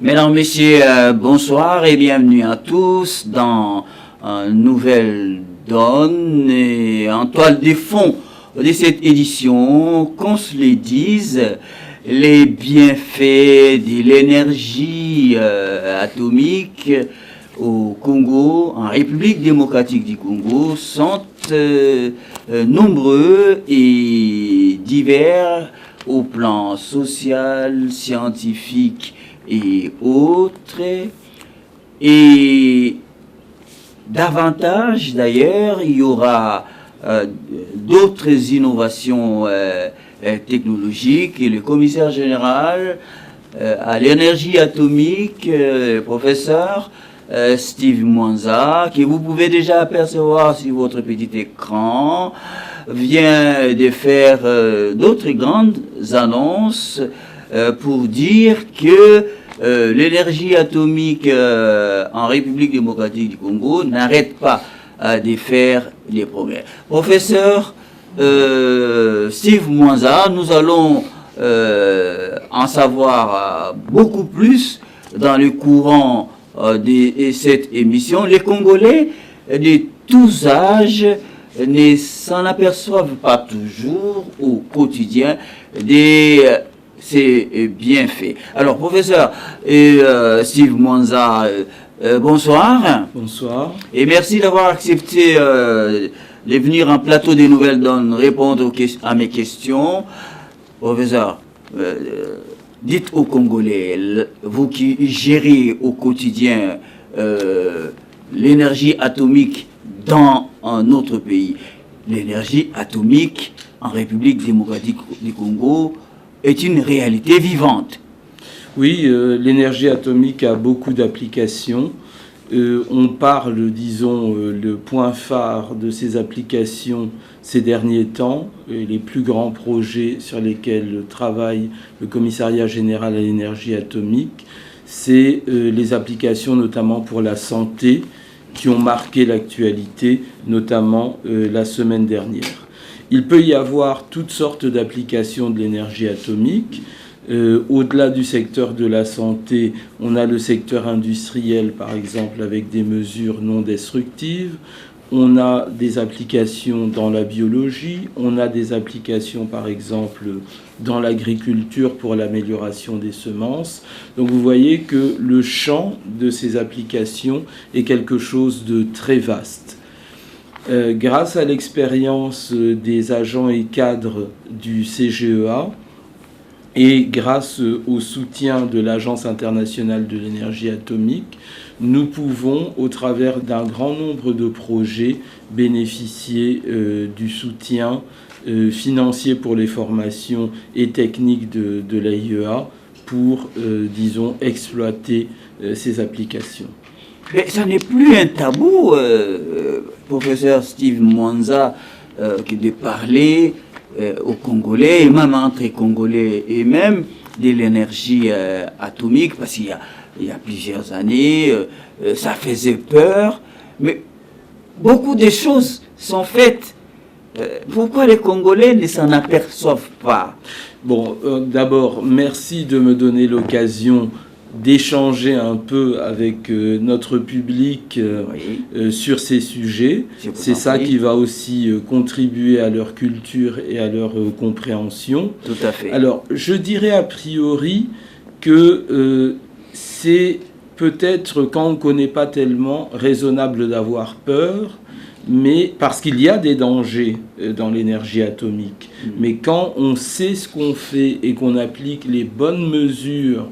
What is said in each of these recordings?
Mesdames, Messieurs, bonsoir et bienvenue à tous dans une nouvelle donne et en toile de fond de cette édition, qu'on se le dise, les bienfaits de l'énergie atomique au Congo, en République démocratique du Congo, sont nombreux et divers au plan social, scientifique et autres. Et davantage d'ailleurs, il y aura d'autres innovations technologiques et le commissaire général à l'énergie atomique, professeur Steve Mwanza, que vous pouvez déjà apercevoir sur votre petit écran, vient de faire d'autres grandes annonces pour dire que l'énergie atomique en République démocratique du Congo n'arrête pas de faire des progrès. Professeur Steve Mwanza, nous allons en savoir beaucoup plus dans le courant de cette émission. Les Congolais de tous âges ne s'en aperçoivent pas toujours au quotidien de ces bienfaits. Alors, professeur Steve Mwanza, bonsoir. Bonsoir. Et merci d'avoir accepté de venir en plateau des Nouvelles Donnes répondre à mes questions. Professeur, dites aux Congolais, vous qui gérez au quotidien l'énergie atomique dans un autre pays, l'énergie atomique en République démocratique du Congo est une réalité vivante. Oui, l'énergie atomique a beaucoup d'applications. On parle, disons, le point phare de ces applications ces derniers temps, les plus grands projets sur lesquels travaille le Commissariat général à l'énergie atomique, c'est les applications notamment pour la santé qui ont marqué l'actualité, notamment la semaine dernière. Il peut y avoir toutes sortes d'applications de l'énergie atomique. Au-delà du secteur de la santé, on a le secteur industriel, par exemple, avec des mesures non destructives. On a des applications dans la biologie. On a des applications, par exemple, dans l'agriculture pour l'amélioration des semences. Donc vous voyez que le champ de ces applications est quelque chose de très vaste. Grâce à l'expérience des agents et cadres du CGEA, et grâce au soutien de l'Agence internationale de l'énergie atomique, nous pouvons, au travers d'un grand nombre de projets, bénéficier du soutien financier pour les formations et techniques de l'AIEA pour, disons, exploiter ces applications. Mais ça n'est plus un tabou, professeur Steve Mwanza, que de parler aux Congolais, et même entre Congolais, et même de l'énergie atomique, parce qu'il y a plusieurs années, ça faisait peur, mais beaucoup de choses sont faites. Pourquoi les Congolais ne s'en aperçoivent pas? Bon, d'abord, merci de me donner l'occasion d'échanger un peu avec notre public sur ces sujets. C'est ça qui va aussi contribuer à leur culture et à leur compréhension. Tout à fait. Alors, je dirais a priori que c'est peut-être, quand on ne connaît pas tellement, raisonnable d'avoir peur, mais parce qu'il y a des dangers dans l'énergie atomique. Mais quand on sait ce qu'on fait et qu'on applique les bonnes mesures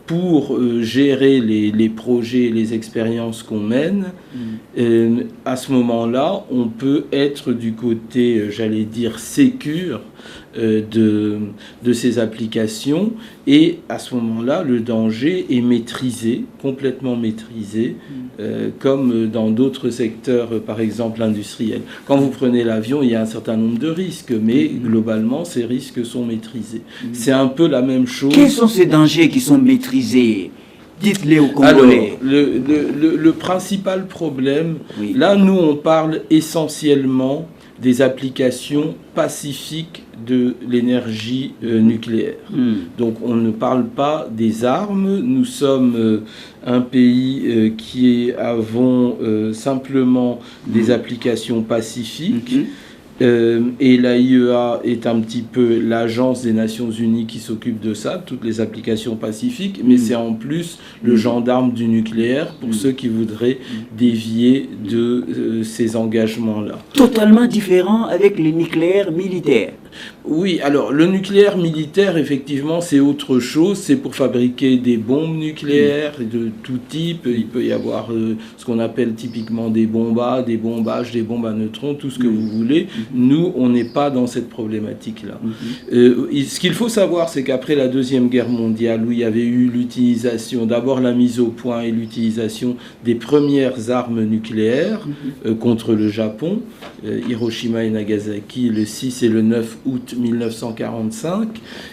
pour gérer les projets et les expériences qu'on mène, à ce moment-là, on peut être du côté, j'allais dire, sécure de ces applications. Et à ce moment-là, le danger est maîtrisé, complètement maîtrisé, comme dans d'autres secteurs, par exemple industriels. Quand vous prenez l'avion, il y a un certain nombre de risques, mais globalement, ces risques sont maîtrisés. C'est un peu la même chose. Quels sont ces dangers qui sont maîtrisés? Dites-les aux Congolais. Alors, le principal problème, là, nous, on parle essentiellement des applications pacifiques de l'énergie nucléaire. Donc on ne parle pas des armes, nous sommes un pays qui avons simplement des applications pacifiques. Et l'AIEA est un petit peu l'agence des Nations Unies qui s'occupe de ça, toutes les applications pacifiques, mais c'est en plus le gendarme du nucléaire pour ceux qui voudraient dévier de ces engagements-là. Totalement différent avec le nucléaire militaire. Oui, alors le nucléaire militaire, effectivement, c'est autre chose. C'est pour fabriquer des bombes nucléaires de tout type. Il peut y avoir ce qu'on appelle typiquement des bombas, des bombages, des bombes à neutrons, tout ce que vous voulez. Nous, on n'est pas dans cette problématique-là. Ce qu'il faut savoir, c'est qu'après la Deuxième Guerre mondiale, où il y avait eu l'utilisation, d'abord la mise au point et l'utilisation des premières armes nucléaires contre le Japon, Hiroshima et Nagasaki, le 6 et le 9 août 1945,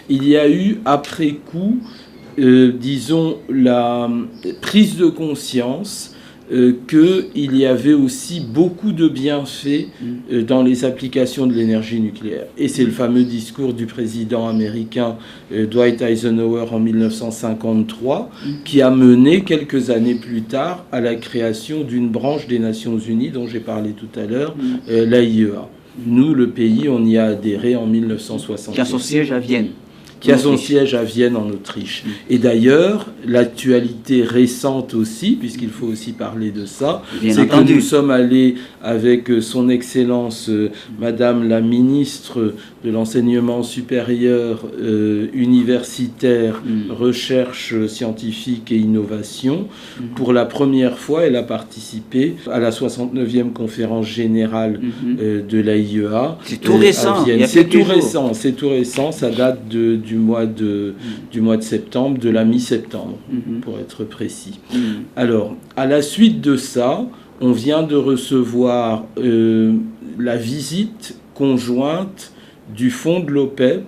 il y a eu après coup, disons, la prise de conscience qu'il y avait aussi beaucoup de bienfaits dans les applications de l'énergie nucléaire. Et c'est le fameux discours du président américain Dwight Eisenhower en 1953 qui a mené quelques années plus tard à la création d'une branche des Nations Unies dont j'ai parlé tout à l'heure, l'AIEA. Nous, le pays, on y a adhéré en 1960. Qui a son siège à Vienne. Qui a son siège à Vienne, en Autriche. Et d'ailleurs, l'actualité récente aussi, puisqu'il faut aussi parler de ça, c'est que nous sommes allés avec son Excellence, Madame la Ministre de l'Enseignement supérieur, universitaire, recherche scientifique et innovation. Pour la première fois, elle a participé à la 69e conférence générale de l'AIEA. C'est tout récent. C'est tout récent. Ça date du mois de septembre, de la mi-septembre, pour être précis. Alors, à la suite de ça, on vient de recevoir la visite conjointe du fonds de l'OPEP,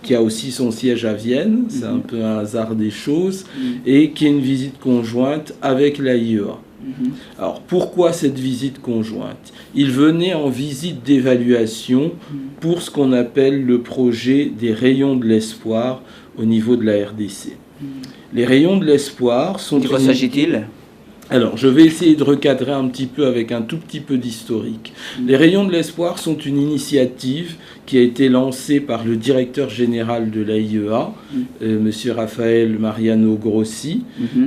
qui a aussi son siège à Vienne, c'est un peu un hasard des choses, et qui est une visite conjointe avec l'AIEA. Alors, pourquoi cette visite conjointe? Il venait en visite d'évaluation pour ce qu'on appelle le projet des rayons de l'espoir au niveau de la RDC. Les rayons de l'espoir sont... De quoi s'agit-il ? Alors, je vais essayer de recadrer un petit peu avec un tout petit peu d'historique. Les rayons de l'espoir sont une initiative qui a été lancée par le directeur général de l'AIEA, Monsieur Raphaël Mariano Grossi.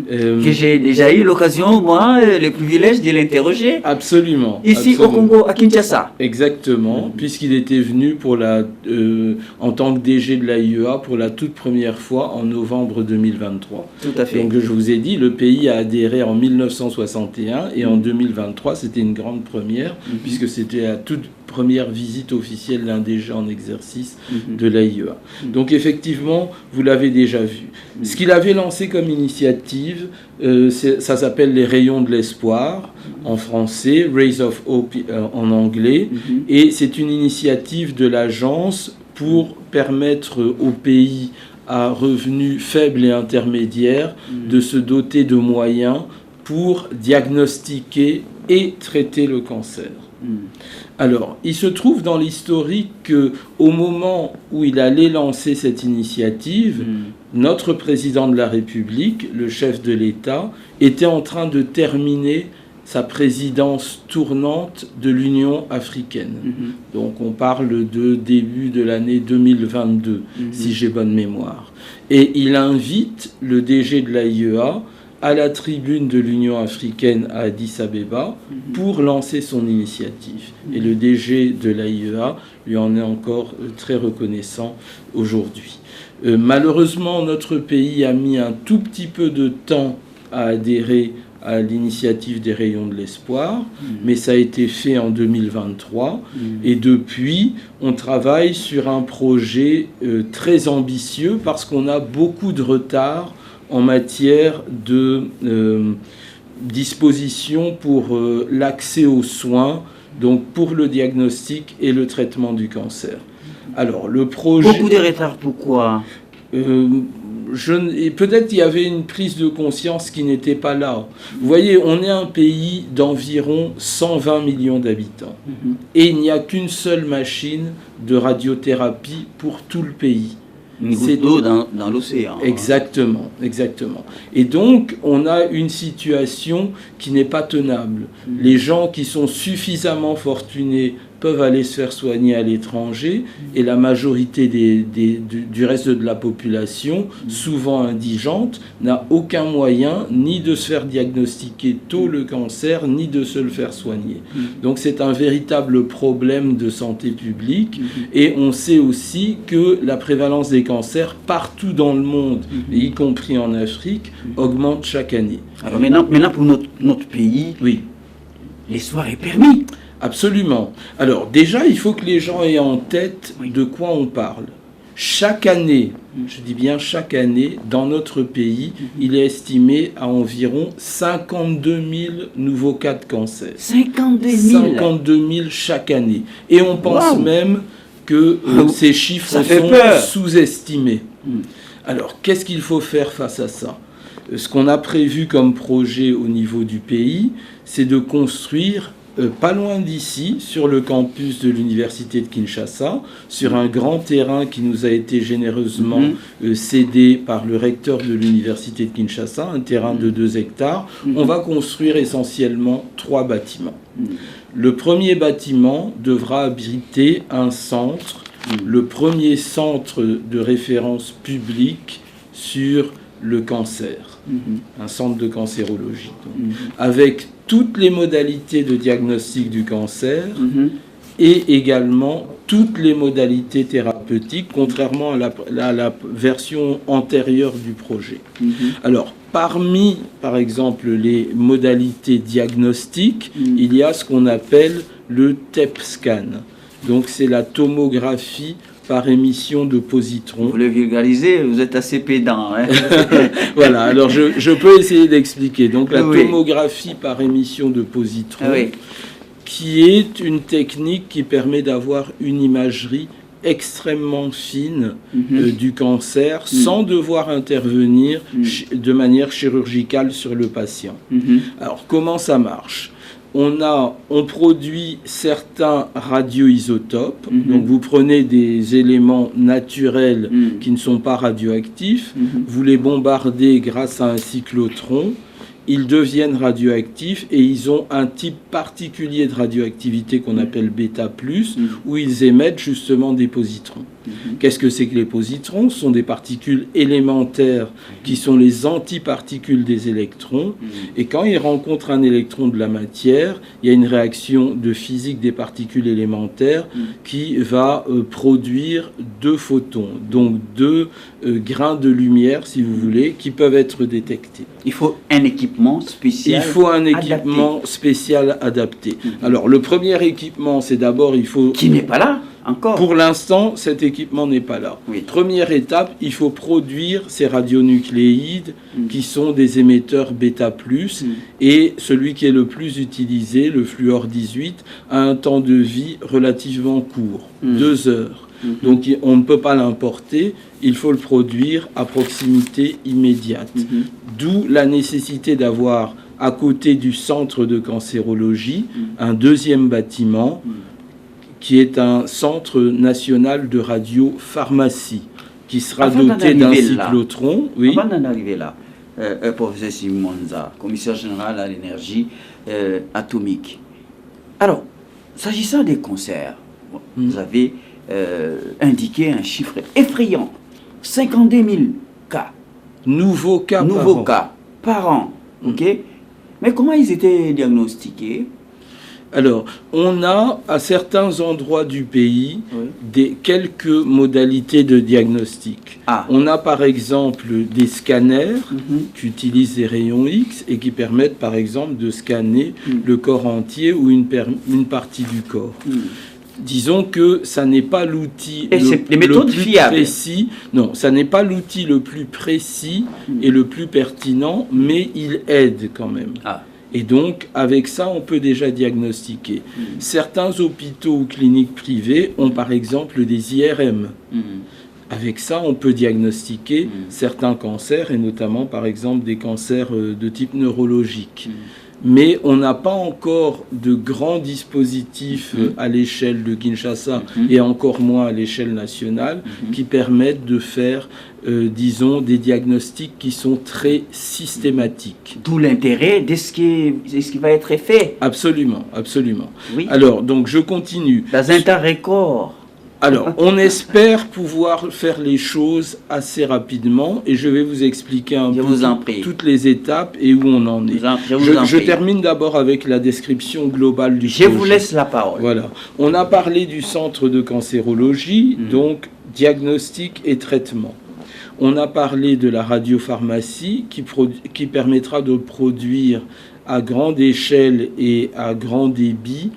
Que j'ai déjà eu l'occasion, moi, le privilège de l'interroger. Absolument. Ici au Congo, à Kinshasa. Exactement, puisqu'il était venu en tant que DG de l'AIEA pour la toute première fois en novembre 2023. Tout à fait. Donc je vous ai dit, le pays a adhéré en 1961 et en 2023, c'était une grande première, puisque c'était la toute première visite officielle d'un DG en exercice de l'AIEA. Donc effectivement, vous l'avez déjà vu. Ce qu'il avait lancé comme initiative, ça s'appelle les rayons de l'espoir en français, Rays of Hope en anglais, et c'est une initiative de l'agence pour permettre aux pays à revenus faibles et intermédiaires de se doter de moyens pour diagnostiquer et traiter le cancer. Alors, il se trouve dans l'historique qu'au moment où il allait lancer cette initiative, notre président de la République, le chef de l'État, était en train de terminer sa présidence tournante de l'Union africaine. Donc on parle de début de l'année 2022, si j'ai bonne mémoire. Et il invite le DG de l'AIEA à la tribune de l'Union africaine à Addis Abeba pour lancer son initiative. Et le DG de l'AIEA lui en est encore très reconnaissant aujourd'hui. Malheureusement, notre pays a mis un tout petit peu de temps à adhérer à l'initiative des rayons de l'espoir, mais ça a été fait en 2023. Et depuis, on travaille sur un projet très ambitieux parce qu'on a beaucoup de retard en matière de dispositions pour l'accès aux soins, donc pour le diagnostic et le traitement du cancer. Alors, le projet... Beaucoup de retard, pourquoi ? et peut-être il y avait une prise de conscience qui n'était pas là. Vous voyez, on est un pays d'environ 120 millions d'habitants. Et il n'y a qu'une seule machine de radiothérapie pour tout le pays. Une goutte d'eau dans l'océan. Exactement, exactement. Et donc, on a une situation qui n'est pas tenable. Les gens qui sont suffisamment fortunés peuvent aller se faire soigner à l'étranger, et la majorité du reste de la population, souvent indigente, n'a aucun moyen ni de se faire diagnostiquer tôt le cancer, ni de se le faire soigner. Donc c'est un véritable problème de santé publique, et on sait aussi que la prévalence des cancers partout dans le monde, y compris en Afrique, augmente chaque année. Alors maintenant pour notre pays, oui, l'histoire est permis. Absolument. Alors déjà, il faut que les gens aient en tête de quoi on parle. Chaque année, je dis bien chaque année, dans notre pays, il est estimé à environ 52 000 nouveaux cas de cancer. 52 000 52 000 chaque année. Et on pense même que ces chiffres sont sous-estimés. Alors, qu'est-ce qu'il faut faire face à ça ? Ce qu'on a prévu comme projet au niveau du pays, c'est de construire pas loin d'ici, sur le campus de l'université de Kinshasa, sur un grand terrain qui nous a été généreusement cédé par le recteur de l'université de Kinshasa, un terrain de 2 hectares, on va construire essentiellement 3 bâtiments. Le premier bâtiment devra abriter un centre, le premier centre de référence publique sur le cancer, un centre de cancérologie, avec toutes les modalités de diagnostic du cancer et également toutes les modalités thérapeutiques, contrairement à la version antérieure du projet. Alors, parmi, par exemple, les modalités diagnostiques, il y a ce qu'on appelle le TEP scan. Donc, c'est la tomographie par émission de positrons. Vous le vulgarisez, vous êtes assez pédant. Hein. Voilà, alors je peux essayer d'expliquer. Donc la tomographie par émission de positrons, qui est une technique qui permet d'avoir une imagerie extrêmement fine du cancer sans devoir intervenir de manière chirurgicale sur le patient. Alors comment ça marche ? On produit certains radioisotopes, donc vous prenez des éléments naturels qui ne sont pas radioactifs, vous les bombardez grâce à un cyclotron, ils deviennent radioactifs et ils ont un type particulier de radioactivité qu'on appelle bêta+, où ils émettent justement des positrons. Qu'est-ce que c'est que les positrons ? Ce sont des particules élémentaires qui sont les antiparticules des électrons, et quand ils rencontrent un électron de la matière, il y a une réaction de physique des particules élémentaires qui va produire 2 photons, donc 2 grains de lumière, si vous voulez, qui peuvent être détectés. Il faut un équipement spécial. Il faut un équipement spécial adapté. Alors, le premier équipement, c'est d'abord, il faut... Qui n'est pas là encore. Pour l'instant, cet équipement n'est pas là. Première étape, il faut produire ces radionucléides qui sont des émetteurs bêta+, et celui qui est le plus utilisé, le fluor 18, a un temps de vie relativement court, 2 heures. Donc on ne peut pas l'importer, il faut le produire à proximité immédiate. D'où la nécessité d'avoir à côté du centre de cancérologie un deuxième bâtiment qui est un centre national de radiopharmacie qui sera doté d'un cyclotron. Avant d'en arriver là, professeur Steve Mwanza, commissaire général à l'énergie atomique. Alors, s'agissant des cancers, vous avez indiqué un chiffre effrayant, 52 000 cas. Nouveaux cas par an. Mais comment ils étaient diagnostiqués ? Alors, on a à certains endroits du pays quelques modalités de diagnostic. On a par exemple des scanners qui utilisent des rayons X et qui permettent par exemple de scanner le corps entier ou une partie du corps. Disons que ça n'est pas l'outil le plus précis. Non, ça n'est pas l'outil le plus précis et le plus pertinent, mais il aide quand même. Et donc, avec ça, on peut déjà diagnostiquer. Certains hôpitaux ou cliniques privées ont par exemple des IRM. Avec ça, on peut diagnostiquer certains cancers, et notamment, par exemple, des cancers de type neurologique. Mais on n'a pas encore de grands dispositifs à l'échelle de Kinshasa et encore moins à l'échelle nationale qui permettent de faire, disons, des diagnostics qui sont très systématiques. D'où l'intérêt de ce qui va être fait. Absolument, absolument. Oui. Alors, donc je continue. Dans un temps record. Alors, on espère pouvoir faire les choses assez rapidement et je vais vous expliquer un peu toutes les étapes et où on en est. Je termine d'abord avec la description globale du projet. Je vous laisse la parole. Voilà. On a parlé du centre de cancérologie, donc diagnostic et traitement. On a parlé de la radiopharmacie qui permettra de produire à grande échelle et à grand débit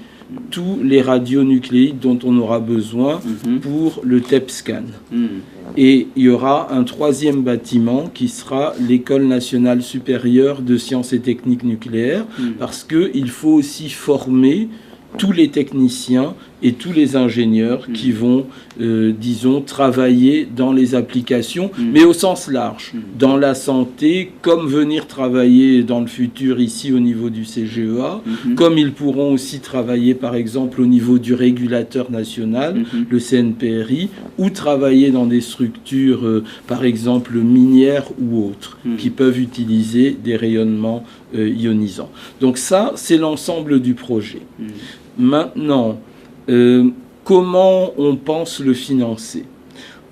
tous les radionucléides dont on aura besoin pour le TEP scan. Et il y aura un troisième bâtiment qui sera l'École nationale supérieure de sciences et techniques nucléaires, parce qu'il faut aussi former tous les techniciens et tous les ingénieurs qui vont, disons, travailler dans les applications, mais au sens large, dans la santé, comme venir travailler dans le futur ici au niveau du CGEA, comme ils pourront aussi travailler par exemple au niveau du régulateur national, le CNPRI, ou travailler dans des structures, par exemple minières ou autres, qui peuvent utiliser des rayonnements ionisants. Donc ça, c'est l'ensemble du projet. Maintenant, comment on pense le financer?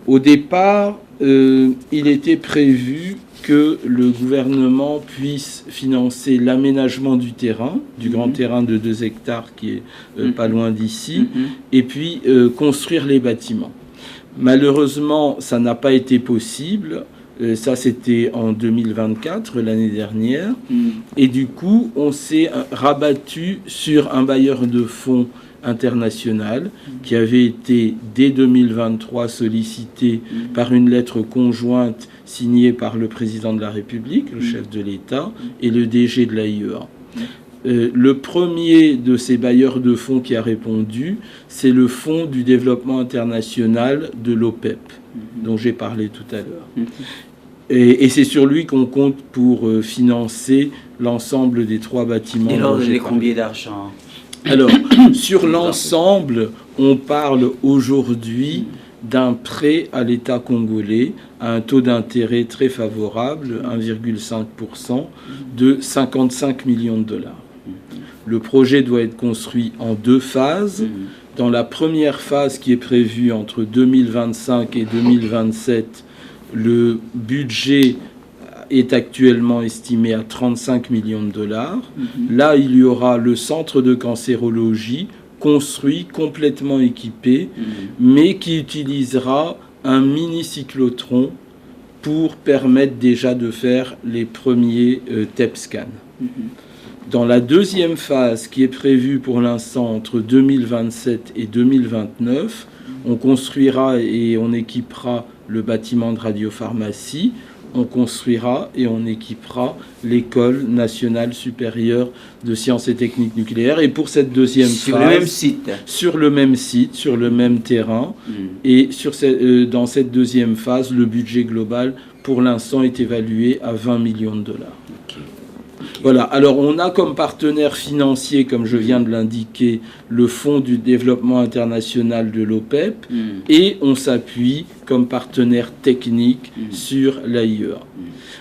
Au départ, il était prévu que le gouvernement puisse financer l'aménagement du terrain, du grand terrain de 2 hectares qui est pas loin d'ici, et puis construire les bâtiments. Malheureusement, ça n'a pas été possible. Ça, c'était en 2024, l'année dernière. Et du coup, on s'est rabattu sur un bailleur de fonds international qui avait été, dès 2023, sollicité par une lettre conjointe signée par le président de la République, le chef de l'État, et le DG de l'AIEA. Le premier de ces bailleurs de fonds qui a répondu, c'est le Fonds du développement international de l'OPEP, dont j'ai parlé tout à l'heure. Et c'est sur lui qu'on compte pour financer l'ensemble des 3 bâtiments. Et alors, combien d'argent? Alors, sur l'ensemble, on parle aujourd'hui d'un prêt à l'État congolais à un taux d'intérêt très favorable, 1,5%, de 55 millions de dollars. Le projet doit être construit en 2 phases. Dans la première phase qui est prévue entre 2025 et 2027, le budget est actuellement estimé à 35 millions de dollars. Là, il y aura le centre de cancérologie construit, complètement équipé, mais qui utilisera un mini-cyclotron pour permettre déjà de faire les premiers TEP scans. Dans la deuxième phase, qui est prévue pour l'instant entre 2027 et 2029, on construira et on équipera le bâtiment de radiopharmacie, on construira et on équipera l'École nationale supérieure de sciences et techniques nucléaires. Et pour cette deuxième phase... Sur le même site. Sur le même site, sur le même terrain. Et dans cette deuxième phase, le budget global, pour l'instant, est évalué à 20 millions de dollars. Voilà, alors on a comme partenaire financier, comme je viens de l'indiquer, le Fonds du développement international de l'OPEP, et on s'appuie comme partenaire technique sur l'AIEA.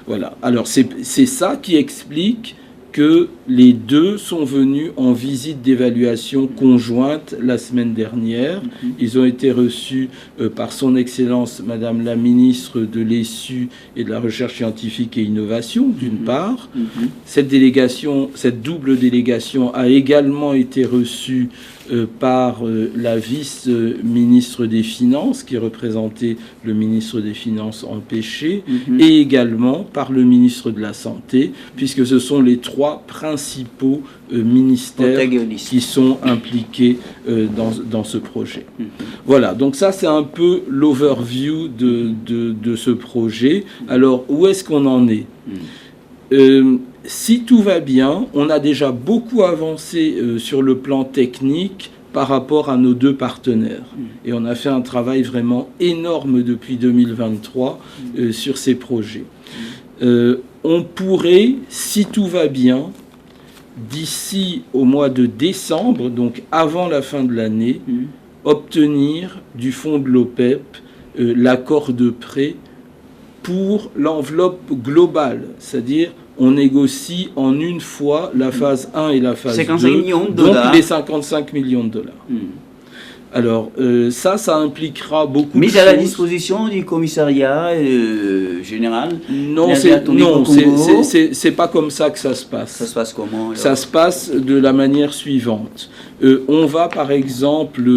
Voilà, alors c'est ça qui explique que les deux sont venus en visite d'évaluation conjointe la semaine dernière. Ils ont été reçus par son Excellence Madame la Ministre de l'ESU et de la Recherche scientifique et innovation, d'une part. Cette délégation, cette double délégation a également été reçue par la vice-ministre des Finances, qui représentait le ministre des Finances empêché, et également par le ministre de la Santé, puisque ce sont les 3 principaux ministères qui sont impliqués dans ce projet. Voilà, donc ça c'est un peu l'overview de ce projet. Alors, où est-ce qu'on en est ? Si tout va bien, on a déjà beaucoup avancé sur le plan technique par rapport à nos deux partenaires. Et on a fait un travail vraiment énorme depuis 2023 sur ces projets. On pourrait, si tout va bien, d'ici au mois de décembre, donc avant la fin de l'année, obtenir du fonds de l'OPEP l'accord de prêt pour l'enveloppe globale, c'est-à-dire on négocie en une fois la phase 1 et la phase 55 2, millions de donc dollars. les 55 millions de dollars. Alors, ça impliquera beaucoup Mise de à la choses. disposition du commissariat général. Non, c'est pas comme ça que ça se passe. Ça se passe comment alors? Ça se passe de la manière suivante. On va par exemple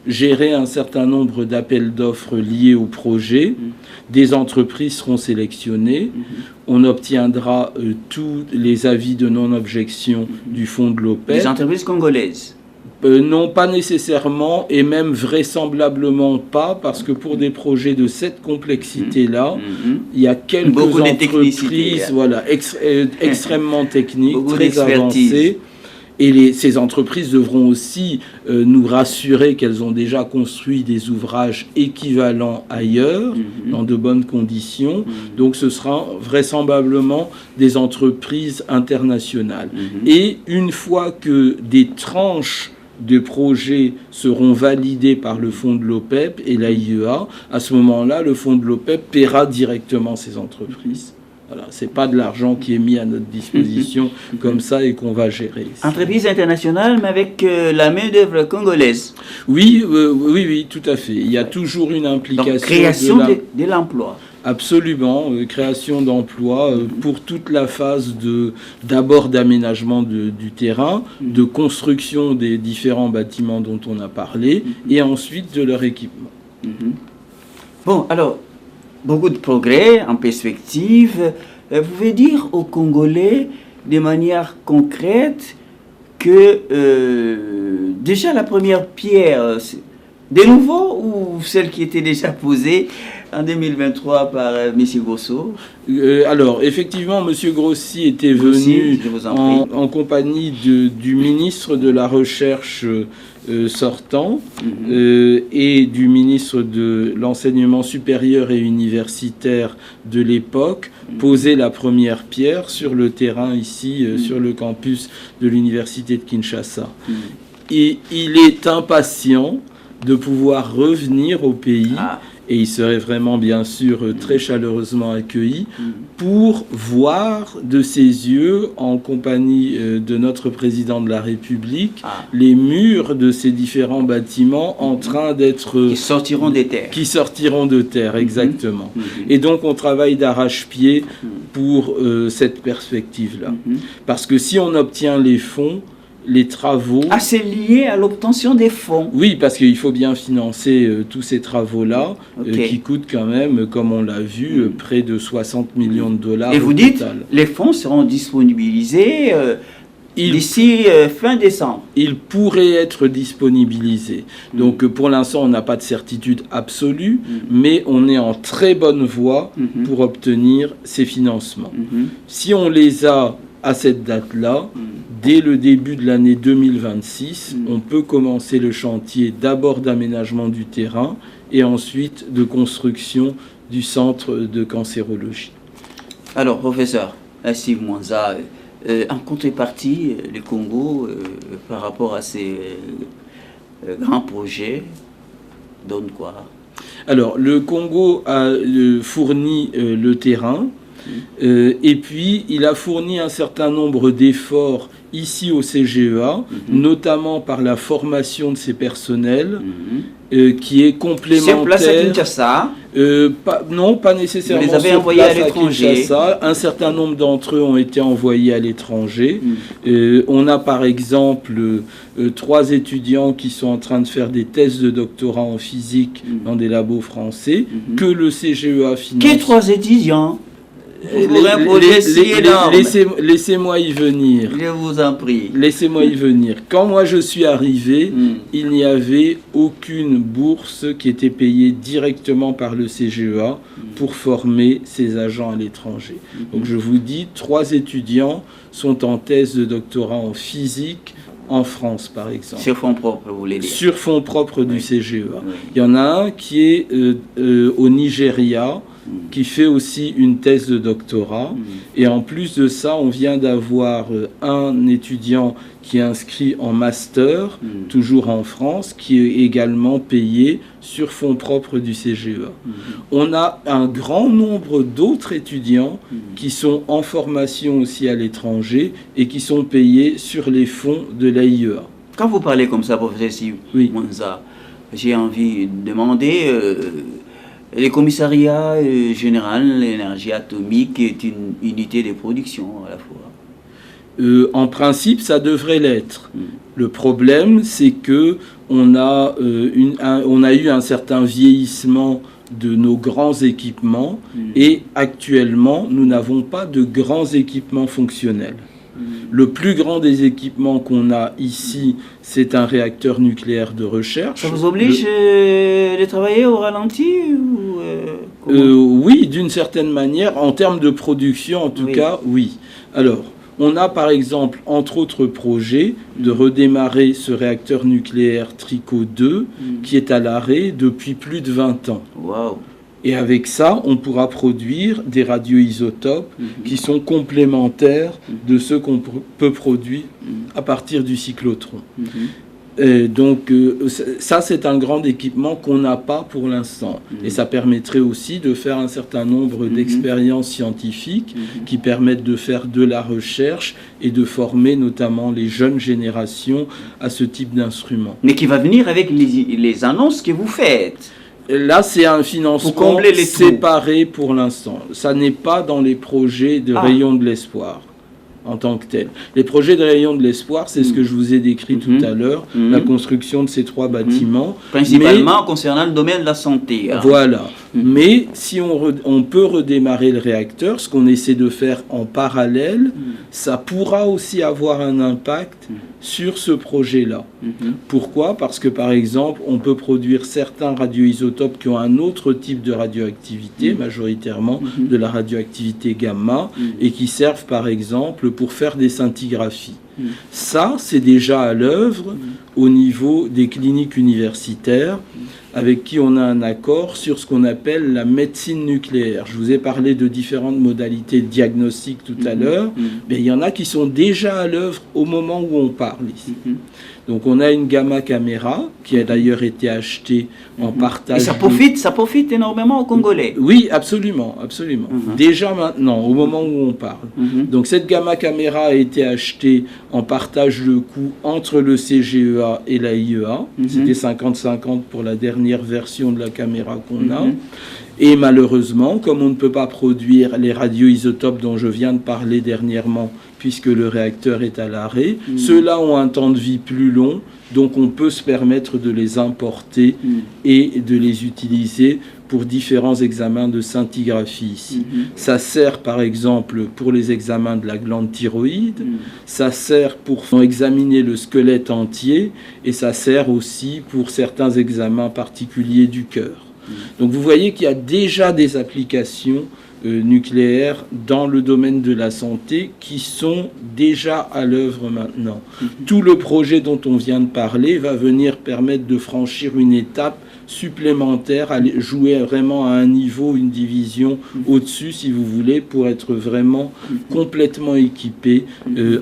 gérer un certain nombre d'appels d'offres liés au projet. Des entreprises seront sélectionnées. On obtiendra tous les avis de non-objection du fonds de l'OPEP. Les entreprises congolaises. Non, pas nécessairement, et même vraisemblablement pas, parce que pour des projets de cette complexité-là, il y a quelques beaucoup entreprises extrêmement techniques, beaucoup très avancées. Et ces entreprises devront aussi nous rassurer qu'elles ont déjà construit des ouvrages équivalents ailleurs, dans de bonnes conditions. Donc ce sera vraisemblablement des entreprises internationales. Et une fois que des tranches de projets seront validés par le fonds de l'OPEP et l'AIEA, à ce moment-là, le fonds de l'OPEP paiera directement ces entreprises. Voilà, ce n'est pas de l'argent qui est mis à notre disposition comme ça et qu'on va gérer. Entreprise internationale, mais avec la main-d'œuvre congolaise. Oui, tout à fait. Il y a toujours une implication. Donc, création de l'emploi. Absolument, création d'emplois pour toute la phase d'abord d'aménagement du terrain, de construction des différents bâtiments dont on a parlé, et ensuite de leur équipement. Bon, alors, beaucoup de progrès en perspective. Vous pouvez dire aux Congolais de manière concrète que déjà la première pierre, de nouveau ou celle qui était déjà posée en 2023 par M. Grosso? Alors, effectivement, M. Grossi était venu en compagnie du ministre de la Recherche sortant et du ministre de l'Enseignement supérieur et universitaire de l'époque, poser la première pierre sur le terrain ici, sur le campus de l'université de Kinshasa. Et il est impatient de pouvoir revenir au pays, et il serait vraiment bien sûr très chaleureusement accueilli pour voir de ses yeux, en compagnie de notre président de la République, les murs de ces différents bâtiments en train d'être... Qui sortiront des terres. Qui sortiront de terre, exactement. Et donc on travaille d'arrache-pied pour cette perspective-là. Parce que si on obtient les fonds, les travaux... Ah, c'est lié à l'obtention des fonds. Oui, parce qu'il faut bien financer tous ces travaux-là, qui coûtent quand même, comme on l'a vu, près de 60 millions de dollars. Et vous dites, les fonds seront disponibilisés d'ici fin décembre. Ils pourraient être disponibilisés. Donc pour l'instant, on n'a pas de certitude absolue, mais on est en très bonne voie pour obtenir ces financements. Si on les a à cette date-là, dès le début de l'année 2026, on peut commencer le chantier d'abord d'aménagement du terrain et ensuite de construction du centre de cancérologie. Alors, professeur Steve Mwanza, en contrepartie, le Congo, par rapport à ces grands projets, donne quoi? Alors, le Congo a fourni le terrain. Et puis, il a fourni un certain nombre d'efforts ici au CGEA, notamment par la formation de ses personnels, qui est complémentaire. Sur place à Kinshasa? Non, pas nécessairement. Vous les avez envoyés à l'étranger? Un certain nombre d'entre eux ont été envoyés à l'étranger. On a par exemple 3 étudiants qui sont en train de faire des thèses de doctorat en physique dans des labos français, que le CGEA finance. Quels 3 étudiants? Laissez-moi y venir. Je vous en prie. Laissez-moi y venir. Quand moi je suis arrivé, il n'y avait aucune bourse qui était payée directement par le CGEA pour former ces agents à l'étranger. Donc je vous dis, 3 étudiants sont en thèse de doctorat en physique en France, par exemple. Sur fonds propres, vous voulez dire? Sur fonds propres du Oui. CGEA. Oui. Il y en a un qui est au Nigeria, qui fait aussi une thèse de doctorat. Et en plus de ça, on vient d'avoir un étudiant qui est inscrit en master, toujours en France, qui est également payé sur fonds propres du CGEA. On a un grand nombre d'autres étudiants qui sont en formation aussi à l'étranger et qui sont payés sur les fonds de l'AIEA. Quand vous parlez comme ça, professeur Steve Oui. Mwanza, j'ai envie de demander, le commissariat général de l'énergie atomique est une unité de production à la fois. En principe, ça devrait l'être. Le problème, c'est que on a eu un certain vieillissement de nos grands équipements et actuellement, nous n'avons pas de grands équipements fonctionnels. Le plus grand des équipements qu'on a ici, c'est un réacteur nucléaire de recherche. Ça vous oblige de travailler au ralenti ou, oui, d'une certaine manière. En termes de production, en tout cas, oui. Alors, on a par exemple, entre autres projets, de redémarrer ce réacteur nucléaire Tricot 2 qui est à l'arrêt depuis plus de 20 ans. Wow. Et avec ça, on pourra produire des radioisotopes qui sont complémentaires de ceux qu'on peut produire à partir du cyclotron. Donc ça, c'est un grand équipement qu'on n'a pas pour l'instant. Et ça permettrait aussi de faire un certain nombre d'expériences scientifiques qui permettent de faire de la recherche et de former notamment les jeunes générations à ce type d'instruments. Mais qui va venir avec les annonces que vous faites. Là, c'est un financement séparé pour l'instant. Ça n'est pas dans les projets de Rayon de l'Espoir en tant que tel. Les projets de Rayon de l'Espoir, c'est ce que je vous ai décrit tout à l'heure, la construction de ces 3 bâtiments. Principalement concernant le domaine de la santé. Hein. Voilà. Mais si on peut redémarrer le réacteur, ce qu'on essaie de faire en parallèle, ça pourra aussi avoir un impact sur ce projet-là. Pourquoi? Parce que, par exemple, on peut produire certains radioisotopes qui ont un autre type de radioactivité, majoritairement de la radioactivité gamma, et qui servent, par exemple, pour faire des scintigraphies. Ça, c'est déjà à l'œuvre au niveau des cliniques universitaires avec qui on a un accord sur ce qu'on appelle la médecine nucléaire. Je vous ai parlé de différentes modalités de diagnostic tout à l'heure, mais il y en a qui sont déjà à l'œuvre au moment où on parle ici. Donc on a une gamma caméra qui a d'ailleurs été achetée en partage. Et ça profite énormément aux Congolais. Oui, absolument, absolument. Déjà maintenant, au moment où on parle. Donc cette gamma caméra a été achetée en partage de coût entre le CGEA et l'AIEA. C'était 50-50 pour la dernière version de la caméra qu'on a. Et malheureusement, comme on ne peut pas produire les radioisotopes dont je viens de parler dernièrement, puisque le réacteur est à l'arrêt, ceux-là ont un temps de vie plus long, donc on peut se permettre de les importer et de les utiliser pour différents examens de scintigraphie ici. Ça sert par exemple pour les examens de la glande thyroïde, ça sert pour examiner le squelette entier, et ça sert aussi pour certains examens particuliers du cœur. Donc vous voyez qu'il y a déjà des applications nucléaires dans le domaine de la santé qui sont déjà à l'œuvre maintenant. Tout le projet dont on vient de parler va venir permettre de franchir une étape supplémentaire, à jouer vraiment à un niveau, une division au-dessus, si vous voulez, pour être vraiment complètement équipé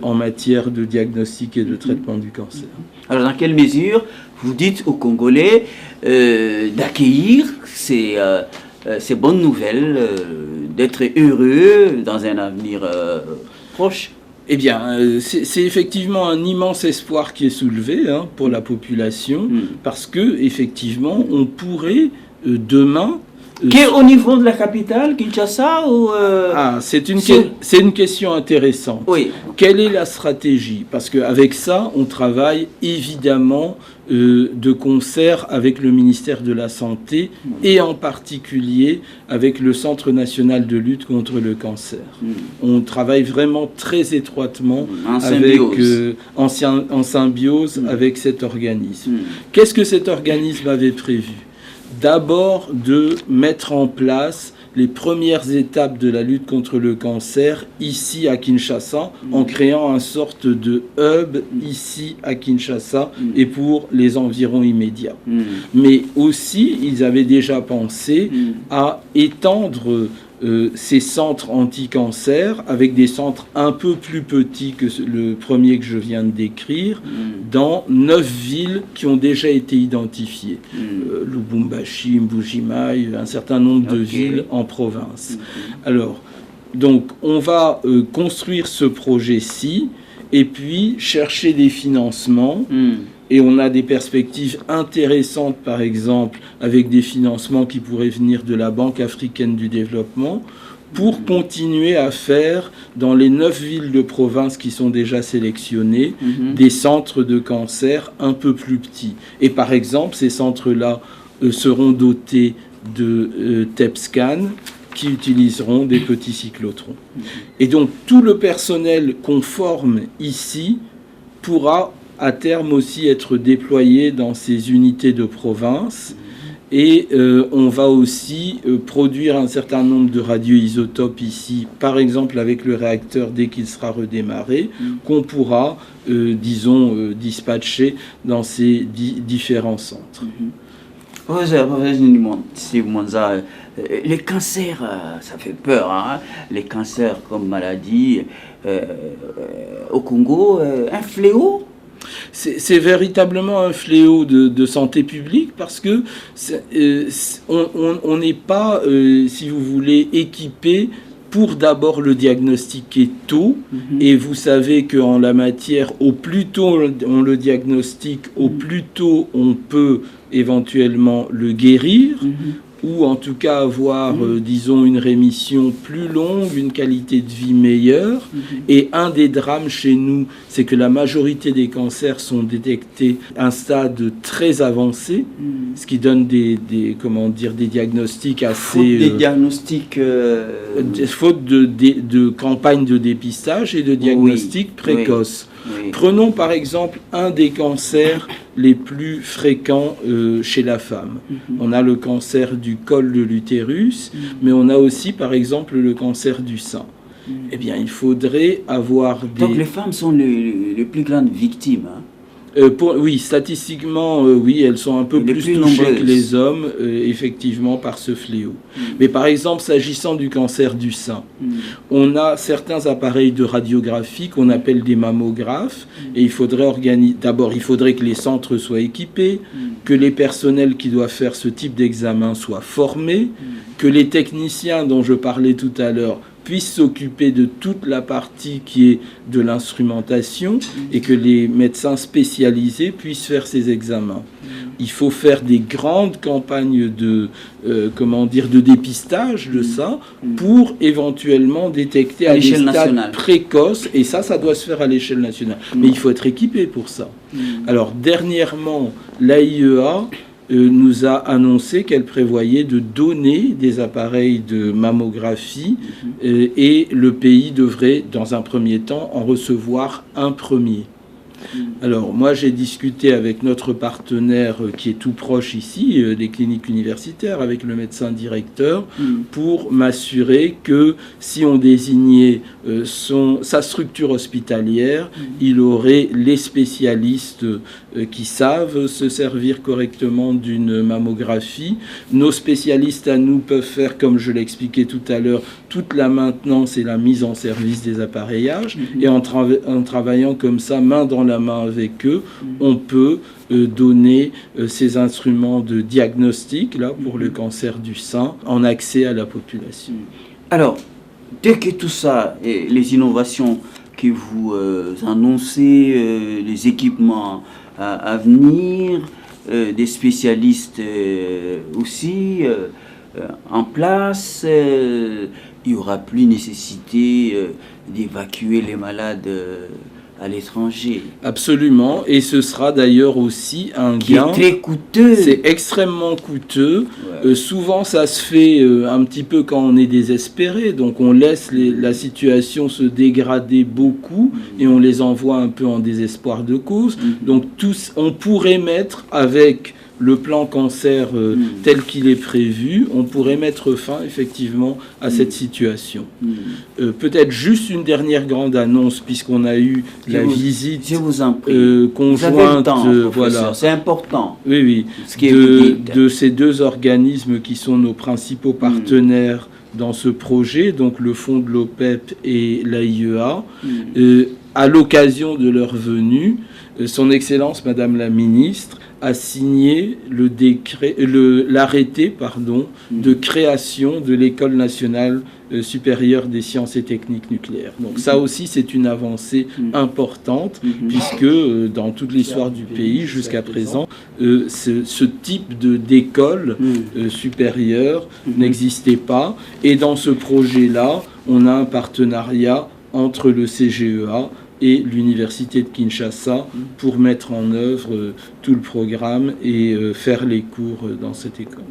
en matière de diagnostic et de traitement du cancer. Alors, dans quelle mesure vous dites aux Congolais d'accueillir ces bonnes nouvelles, d'être heureux dans un avenir proche? Eh bien, c'est effectivement un immense espoir qui est soulevé pour la population, parce que effectivement, on pourrait demain... Au niveau de la capitale, Kinshasa ou c'est une question intéressante. Oui. Quelle est la stratégie? Parce qu'avec ça, on travaille évidemment de concert avec le ministère de la Santé et en particulier avec le Centre national de lutte contre le cancer. On travaille vraiment très étroitement en symbiose avec cet organisme. Qu'est-ce que cet organisme avait prévu? d'abord de mettre en place les premières étapes de la lutte contre le cancer ici à Kinshasa, en créant une sorte de hub ici à Kinshasa et pour les environs immédiats. Mais aussi, ils avaient déjà pensé à étendre ces centres anti-cancer avec des centres un peu plus petits que le premier que je viens de décrire dans 9 villes qui ont déjà été identifiées. Lubumbashi, Mbujimayi, un certain nombre de villes en province. Alors, donc, on va construire ce projet-ci et puis chercher des financements. Et on a des perspectives intéressantes, par exemple, avec des financements qui pourraient venir de la Banque africaine du développement, pour continuer à faire, dans les 9 villes de province qui sont déjà sélectionnées, des centres de cancer un peu plus petits. Et par exemple, ces centres-là seront dotés de TEP-scan, qui utiliseront des petits cyclotrons. Et donc, tout le personnel qu'on forme ici pourra à terme aussi être déployé dans ces unités de province. Et on va aussi produire un certain nombre de radioisotopes ici, par exemple avec le réacteur dès qu'il sera redémarré, qu'on pourra, dispatcher dans ces différents centres. Professeur Steve Mwanza, les cancers, ça fait peur, hein? Les cancers comme maladie au Congo, un fléau? C'est véritablement un fléau de santé publique parce que on n'est pas, si vous voulez, équipé pour d'abord le diagnostiquer tôt. Et vous savez qu'en la matière, au plus tôt on le diagnostique, au plus tôt on peut éventuellement le guérir. Ou en tout cas avoir, une rémission plus longue, une qualité de vie meilleure. Et un des drames chez nous, c'est que la majorité des cancers sont détectés à un stade très avancé, ce qui donne des diagnostics assez... Faute des diagnostics... Faute de campagnes de dépistage et de diagnostics précoces. Oui. Prenons par exemple un des cancers les plus fréquents chez la femme. On a le cancer du col de l'utérus, mais on a aussi par exemple le cancer du sein. Eh bien, il faudrait avoir des... Donc les femmes sont les plus grandes victimes, hein? Oui, statistiquement, oui, elles sont un peu plus touchées nombreuses que les hommes, effectivement, par ce fléau. Mais par exemple, s'agissant du cancer du sein, on a certains appareils de radiographie qu'on appelle des mammographes, et il faudrait d'abord, il faudrait que les centres soient équipés, que les personnels qui doivent faire ce type d'examen soient formés, que les techniciens dont je parlais tout à l'heure puissent s'occuper de toute la partie qui est de l'instrumentation et que les médecins spécialisés puissent faire ces examens. Il faut faire des grandes campagnes de dépistage de ça pour éventuellement détecter à des stades précoces, et ça doit se faire à l'échelle nationale. Mais il faut être équipé pour ça. Alors dernièrement, l'AIEA nous a annoncé qu'elle prévoyait de donner des appareils de mammographie et le pays devrait, dans un premier temps, en recevoir un premier. Alors, moi, j'ai discuté avec notre partenaire qui est tout proche ici, des cliniques universitaires, avec le médecin directeur, pour m'assurer que si on désignait sa structure hospitalière, il aurait les spécialistes qui savent se servir correctement d'une mammographie. Nos spécialistes à nous peuvent faire, comme je l'expliquais tout à l'heure, toute la maintenance et la mise en service des appareillages. Et en travaillant comme ça, main dans la main avec eux, on peut donner ces instruments de diagnostic là, pour le cancer du sein en accès à la population. Alors, dès que tout ça, et les innovations que vous annoncez, les équipements à venir, des spécialistes aussi en place, il n'y aura plus nécessité d'évacuer les malades à l'étranger. Absolument, et ce sera d'ailleurs aussi un gain. Qui est très coûteux. C'est extrêmement coûteux. Ouais. Souvent, ça se fait un petit peu quand on est désespéré, donc on laisse la situation se dégrader beaucoup et on les envoie un peu en désespoir de cause. Donc on pourrait mettre avec le plan cancer tel qu'il est prévu, on pourrait mettre fin effectivement à cette situation. Peut-être juste une dernière grande annonce, puisqu'on a eu la visite conjointe, voilà, c'est important. Oui, de ces deux organismes qui sont nos principaux partenaires dans ce projet, donc le fonds de l'OPEP et l'AIEA. À l'occasion de leur venue, son Excellence Madame la Ministre a signé l'arrêté de création de l'École nationale supérieure des sciences et techniques nucléaires. Donc ça aussi, c'est une avancée importante, puisque dans toute l'histoire du pays, jusqu'à présent, ce type d'école supérieure n'existait pas. Et dans ce projet-là, on a un partenariat entre le CGEA et l'Université de Kinshasa pour mettre en œuvre tout le programme et faire les cours dans cette école.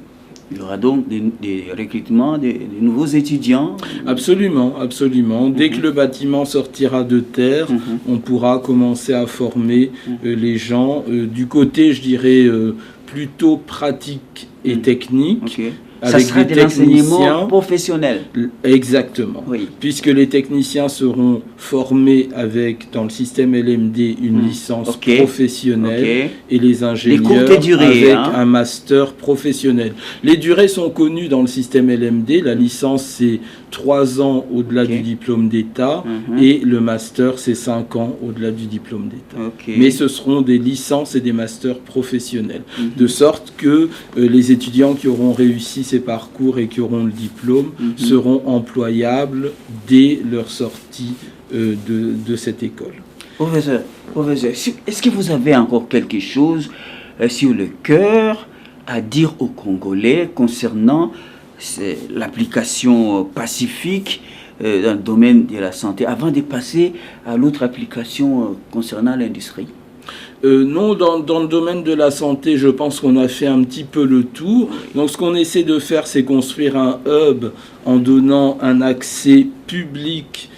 Il y aura donc des recrutements, des nouveaux étudiants? Absolument, absolument. Dès que le bâtiment sortira de terre, on pourra commencer à former les gens du côté, je dirais, plutôt pratique et technique. Ça sera de l'enseignement professionnel. Exactement. Oui. Puisque les techniciens seront formés dans le système LMD, une licence professionnelle et les ingénieurs avec un master professionnel. Les durées sont connues dans le système LMD. La licence, c'est 3 ans au-delà du diplôme d'État et le master, c'est 5 ans au-delà du diplôme d'État. Mais ce seront des licences et des masters professionnels. De sorte que les étudiants qui auront réussi ces parcours et qui auront le diplôme seront employables dès leur sortie de cette école. Professeur, est-ce que vous avez encore quelque chose sur le cœur à dire aux Congolais concernant l'application pacifique dans le domaine de la santé, avant de passer à l'autre application concernant l'industrie? Non, dans le domaine de la santé, je pense qu'on a fait un petit peu le tour. Donc ce qu'on essaie de faire, c'est construire un hub en donnant un accès public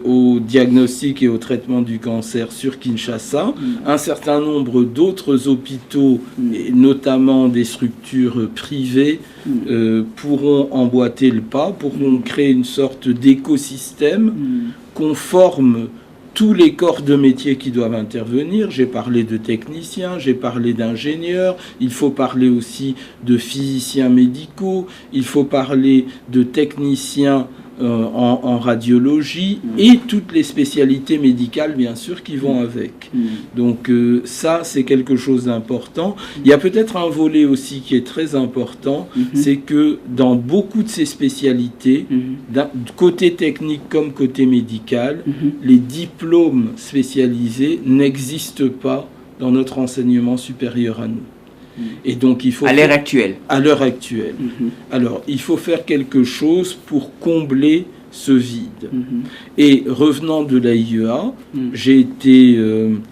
au diagnostic et au traitement du cancer sur Kinshasa. Un certain nombre d'autres hôpitaux, et notamment des structures privées, pourront emboîter le pas, pourront créer une sorte d'écosystème conforme tous les corps de métier qui doivent intervenir. J'ai parlé de techniciens, j'ai parlé d'ingénieurs, il faut parler aussi de physiciens médicaux, il faut parler de techniciens en radiologie et toutes les spécialités médicales, bien sûr, qui vont avec. Donc ça, c'est quelque chose d'important. Il y a peut-être un volet aussi qui est très important, c'est que dans beaucoup de ces spécialités, côté technique comme côté médical, les diplômes spécialisés n'existent pas dans notre enseignement supérieur à nous. Et donc il faut à l'heure actuelle. À l'heure actuelle. Alors il faut faire quelque chose pour combler ce vide. Et revenant de l'AIEA, j'ai été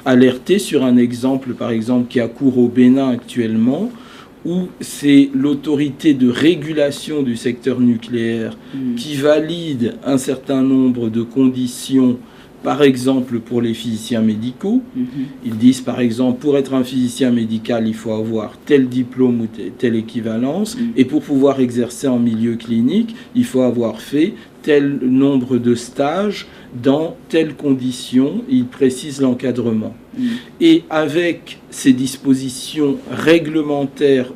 alerté sur un exemple, par exemple, qui a cours au Bénin actuellement, où c'est l'autorité de régulation du secteur nucléaire qui valide un certain nombre de conditions. Par exemple, pour les physiciens médicaux, ils disent par exemple, pour être un physicien médical, il faut avoir tel diplôme ou telle équivalence, et pour pouvoir exercer en milieu clinique, il faut avoir fait tel nombre de stages dans telles conditions. Ils précisent l'encadrement. Et avec ces dispositions réglementaires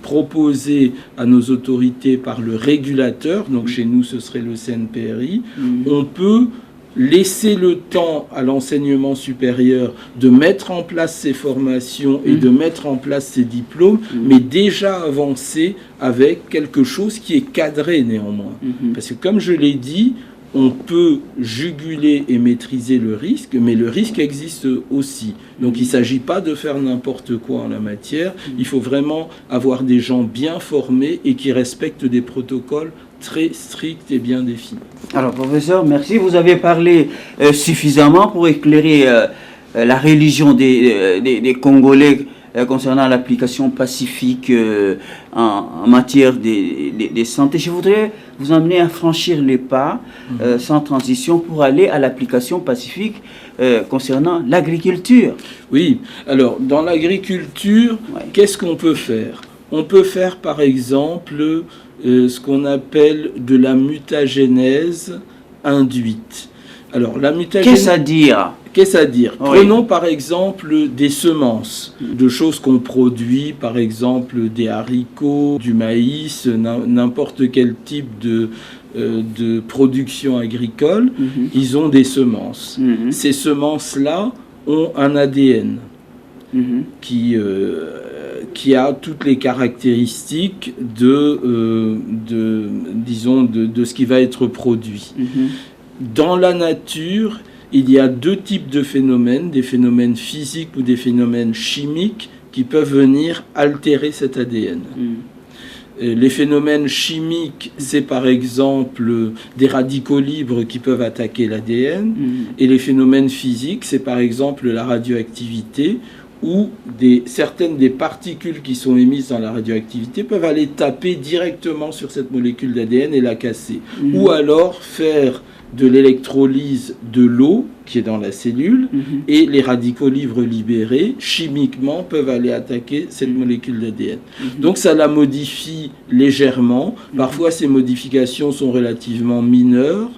proposées à nos autorités par le régulateur, donc chez nous ce serait le CNPRI, on peut laisser le temps à l'enseignement supérieur de mettre en place ces formations et de mettre en place ces diplômes, mais déjà avancer avec quelque chose qui est cadré néanmoins. Parce que comme je l'ai dit, on peut juguler et maîtriser le risque, mais le risque existe aussi. Donc il ne s'agit pas de faire n'importe quoi en la matière, il faut vraiment avoir des gens bien formés et qui respectent des protocoles très stricts et bien définis. Alors professeur, merci. Vous avez parlé suffisamment pour éclairer la religion des Congolais concernant l'application pacifique en matière de santé. Je voudrais vous emmener à franchir les pas sans transition pour aller à l'application pacifique concernant l'agriculture. Oui, alors dans l'agriculture, qu'est-ce qu'on peut faire? On peut faire par exemple ce qu'on appelle de la mutagénèse induite. Alors la mutagénèse... Qu'est-ce à dire? Prenons par exemple des semences, de choses qu'on produit, par exemple des haricots, du maïs, n'importe quel type de production agricole, ils ont des semences. Ces semences-là ont un ADN qui a toutes les caractéristiques de ce qui va être produit. Dans la nature, il y a deux types de phénomènes, des phénomènes physiques ou des phénomènes chimiques qui peuvent venir altérer cet ADN. Les phénomènes chimiques, c'est par exemple des radicaux libres qui peuvent attaquer l'ADN, et les phénomènes physiques, c'est par exemple la radioactivité, où certaines des particules qui sont émises dans la radioactivité peuvent aller taper directement sur cette molécule d'ADN et la casser. Ou alors faire de l'électrolyse de l'eau qui est dans la cellule, et les radicaux libres libérés, chimiquement, peuvent aller attaquer cette molécule d'ADN. Donc ça la modifie légèrement. Parfois, ces modifications sont relativement mineures,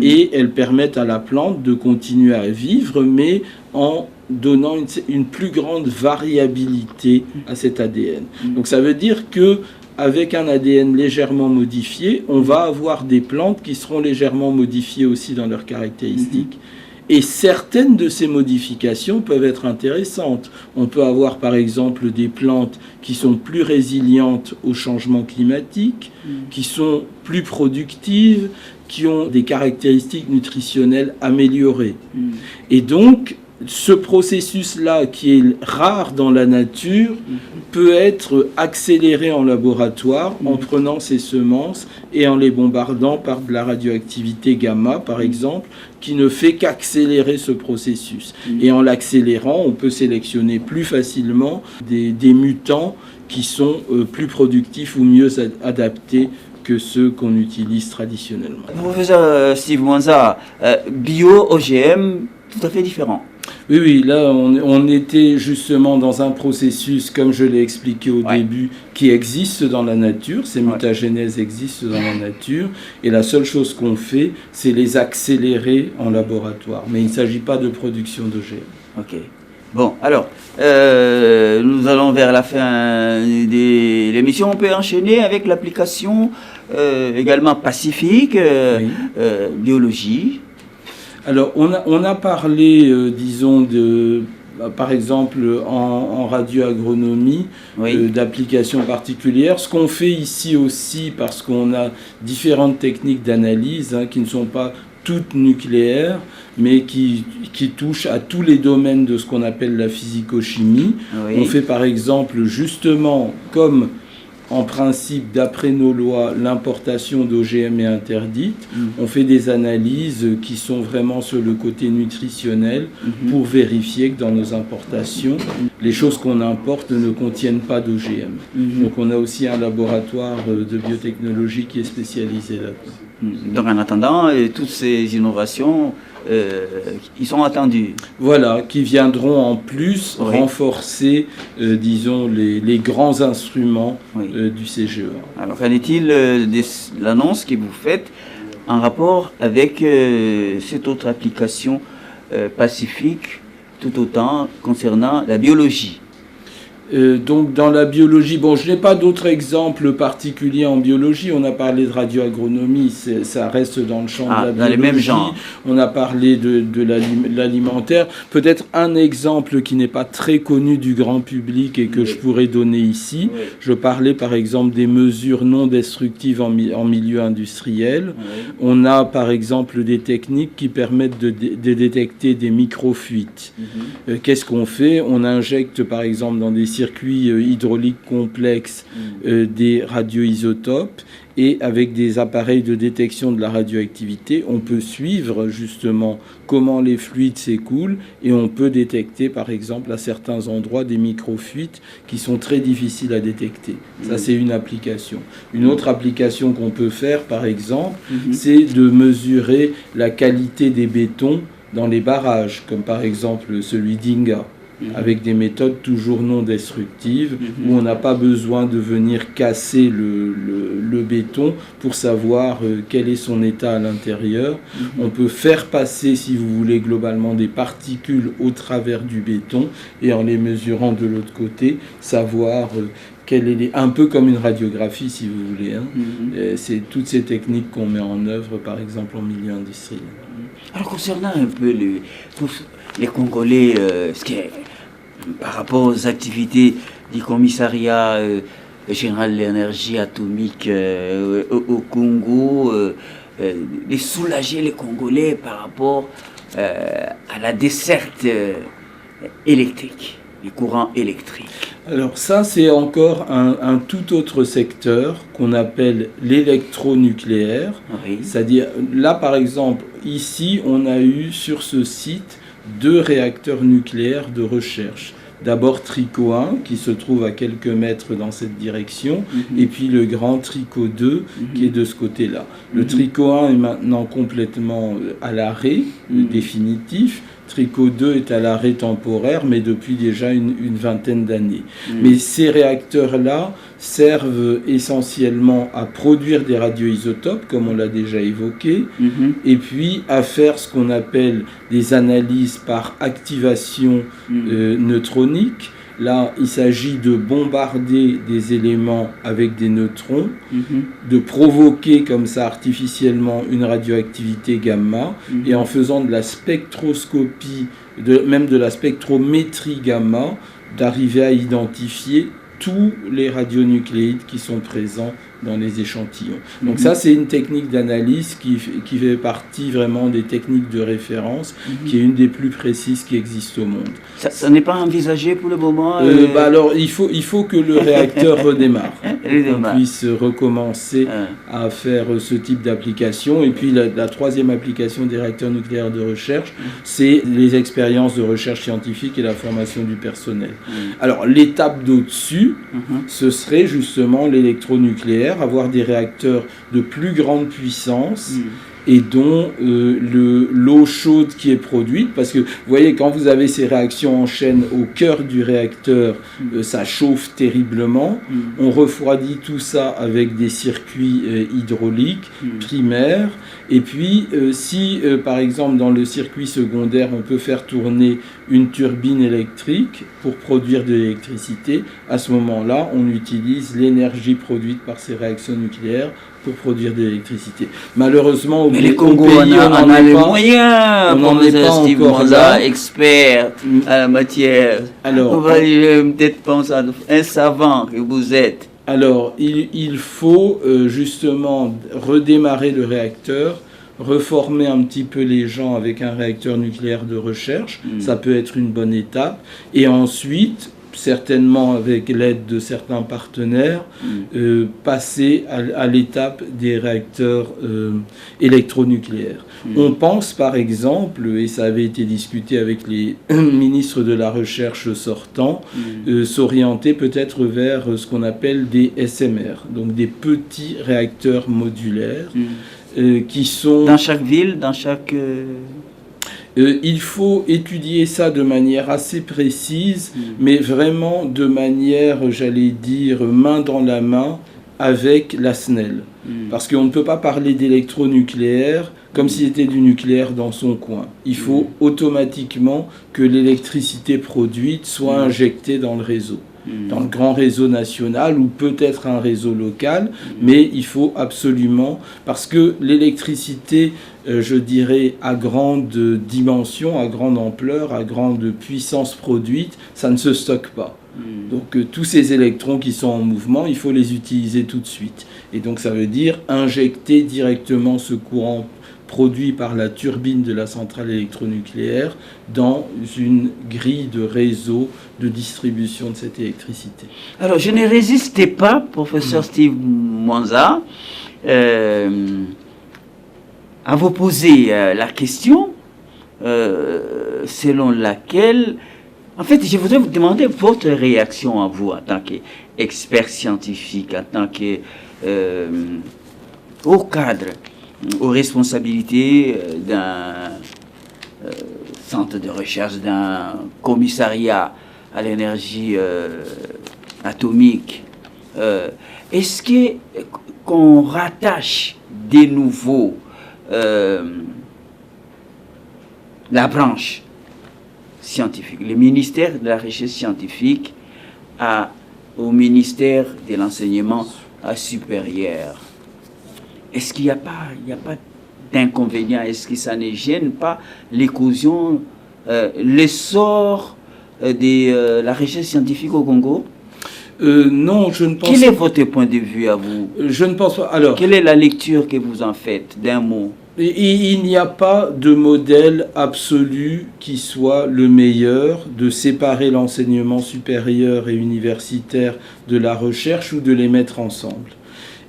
et elles permettent à la plante de continuer à vivre, mais en donnant une plus grande variabilité à cet ADN. Donc ça veut dire que avec un ADN légèrement modifié, on va avoir des plantes qui seront légèrement modifiées aussi dans leurs caractéristiques. Et certaines de ces modifications peuvent être intéressantes. On peut avoir par exemple des plantes qui sont plus résilientes au changement climatique, qui sont plus productives, qui ont des caractéristiques nutritionnelles améliorées. Et donc, ce processus-là, qui est rare dans la nature, peut être accéléré en laboratoire en prenant ces semences et en les bombardant par de la radioactivité gamma, par exemple, qui ne fait qu'accélérer ce processus. Et en l'accélérant, on peut sélectionner plus facilement des mutants qui sont plus productifs ou mieux adaptés que ceux qu'on utilise traditionnellement. Professeur Steve Mwanza, bio-OGM, tout à fait différent. Oui, là, on était justement dans un processus, comme je l'ai expliqué au début, qui existe dans la nature. Ces mutagénèses existent dans la nature. Et la seule chose qu'on fait, c'est les accélérer en laboratoire. Mais il ne s'agit pas de production d'OGM. Ok. Bon, alors, nous allons vers la fin de l'émission. On peut enchaîner avec l'application également pacifique, biologie. Alors, on a parlé, disons, par exemple, en radioagronomie, d'applications particulières. Ce qu'on fait ici aussi, parce qu'on a différentes techniques d'analyse qui ne sont pas toutes nucléaires, mais qui touchent à tous les domaines de ce qu'on appelle la physico-chimie. On fait par exemple, justement, comme en principe, d'après nos lois, l'importation d'OGM est interdite. On fait des analyses qui sont vraiment sur le côté nutritionnel pour vérifier que dans nos importations, les choses qu'on importe ne contiennent pas d'OGM. Donc on a aussi un laboratoire de biotechnologie qui est spécialisé là-dedans. Donc en attendant, toutes ces innovations, ils sont attendus. Voilà, qui viendront en plus renforcer, disons, les grands instruments du CGEA. Alors, qu'en est-il de l'annonce que vous faites en rapport avec cette autre application pacifique, tout autant concernant la biologie? Donc dans la biologie, bon, je n'ai pas d'autres exemples particuliers en biologie. On a parlé de radioagronomie, ça reste dans le champ de la biologie. Dans les mêmes genres. On a parlé de l'alimentaire. Peut-être un exemple qui n'est pas très connu du grand public et que je pourrais donner ici. Je parlais par exemple des mesures non destructives en milieu industriel. On a par exemple des techniques qui permettent de détecter des microfuites. Qu'est-ce qu'on fait? On injecte par exemple dans des circuits hydrauliques complexes des radioisotopes. Et avec des appareils de détection de la radioactivité, on peut suivre justement comment les fluides s'écoulent et on peut détecter par exemple à certains endroits des microfuites qui sont très difficiles à détecter. Ça, c'est une application. Une autre application qu'on peut faire par exemple, c'est de mesurer la qualité des bétons dans les barrages, comme par exemple celui d'Inga, avec des méthodes toujours non destructives, où on n'a pas besoin de venir casser le béton pour savoir quel est son état à l'intérieur. On peut faire passer, si vous voulez, globalement des particules au travers du béton, et en les mesurant de l'autre côté, savoir un peu comme une radiographie, si vous voulez. C'est toutes ces techniques qu'on met en œuvre, par exemple, en milieu industriel. Alors, concernant un peu les Congolais, par rapport aux activités du commissariat général de l'énergie atomique au Congo, de soulager les Congolais par rapport à la desserte électrique, les courants électriques. Alors ça, c'est encore un tout autre secteur qu'on appelle l'électronucléaire. Oui. C'est-à-dire, là par exemple, ici, on a eu sur ce site 2 réacteurs nucléaires de recherche. D'abord Trico 1, qui se trouve à quelques mètres dans cette direction, et puis le grand Trico 2, qui est de ce côté-là. Le Trico 1 est maintenant complètement à l'arrêt définitif. Trico 2 est à l'arrêt temporaire, mais depuis déjà une vingtaine d'années. Mais ces réacteurs-là servent essentiellement à produire des radioisotopes, comme on l'a déjà évoqué, et puis à faire ce qu'on appelle des analyses par activation neutronique. Là, il s'agit de bombarder des éléments avec des neutrons, de provoquer comme ça artificiellement une radioactivité gamma, et en faisant de la spectroscopie, même de la spectrométrie gamma, d'arriver à identifier tous les radionucléides qui sont présents dans les échantillons. Donc ça, c'est une technique d'analyse qui fait partie vraiment des techniques de référence, qui est une des plus précises qui existent au monde. Ça n'est pas envisagé pour le moment Alors, il faut que le réacteur redémarre, qu'on puisse recommencer à faire ce type d'application. Et puis, la troisième application des réacteurs nucléaires de recherche, c'est les expériences de recherche scientifique et la formation du personnel. Alors, l'étape d'au-dessus, ce serait justement l'électronucléaire, avoir des réacteurs de plus grande puissance et dont l'eau chaude qui est produite, parce que vous voyez, quand vous avez ces réactions en chaîne au cœur du réacteur, ça chauffe terriblement. On refroidit tout ça avec des circuits hydrauliques primaires, et puis si par exemple dans le circuit secondaire on peut faire tourner une turbine électrique pour produire de l'électricité, à ce moment-là on utilise l'énergie produite par ces réactions nucléaires pour produire de l'électricité. Malheureusement, mais les Congo, on a les moyens. On n'est pas Steve Monza, expert à la matière. Alors, on va peut-être penser à un savant que vous êtes. Alors, il faut justement redémarrer le réacteur, reformer un petit peu les gens avec un réacteur nucléaire de recherche. Ça peut être une bonne étape. Et ensuite, certainement avec l'aide de certains partenaires, passer à l'étape des réacteurs électronucléaires. On pense par exemple, et ça avait été discuté avec les ministres de la Recherche sortants, s'orienter peut-être vers ce qu'on appelle des SMR, donc des petits réacteurs modulaires, qui sont... Dans chaque ville, dans chaque... il faut étudier ça de manière assez précise, mais vraiment de manière, j'allais dire, main dans la main avec la SNEL. Parce qu'on ne peut pas parler d'électronucléaire comme s'il était du nucléaire dans son coin. Il faut automatiquement que l'électricité produite soit injectée dans le réseau. Dans le grand réseau national ou peut-être un réseau local, mais il faut absolument, parce que l'électricité, je dirais, à grande dimension, à grande ampleur, à grande puissance produite, ça ne se stocke pas. Donc tous ces électrons qui sont en mouvement, il faut les utiliser tout de suite. Et donc ça veut dire injecter directement ce courant produit par la turbine de la centrale électronucléaire dans une grille de réseau de distribution de cette électricité. Alors, je ne résistais pas, professeur Steve Mwanza, à vous poser la question selon laquelle, en fait, je voudrais vous demander votre réaction à vous en tant qu'expert scientifique, en tant que haut cadre, aux responsabilités d'un centre de recherche, d'un commissariat à l'énergie atomique. Est-ce qu'on rattache de nouveau la branche scientifique, le ministère de la recherche scientifique au ministère de l'enseignement supérieur? Est-ce qu'il n'y a pas d'inconvénient? Est-ce que ça ne gêne pas l'éclosion, l'essor de la recherche scientifique au Congo? Non, je ne pense pas. Quel est votre point de vue à vous? Je ne pense pas. Alors, quelle est la lecture que vous en faites d'un mot? Il n'y a pas de modèle absolu qui soit le meilleur de séparer l'enseignement supérieur et universitaire de la recherche ou de les mettre ensemble.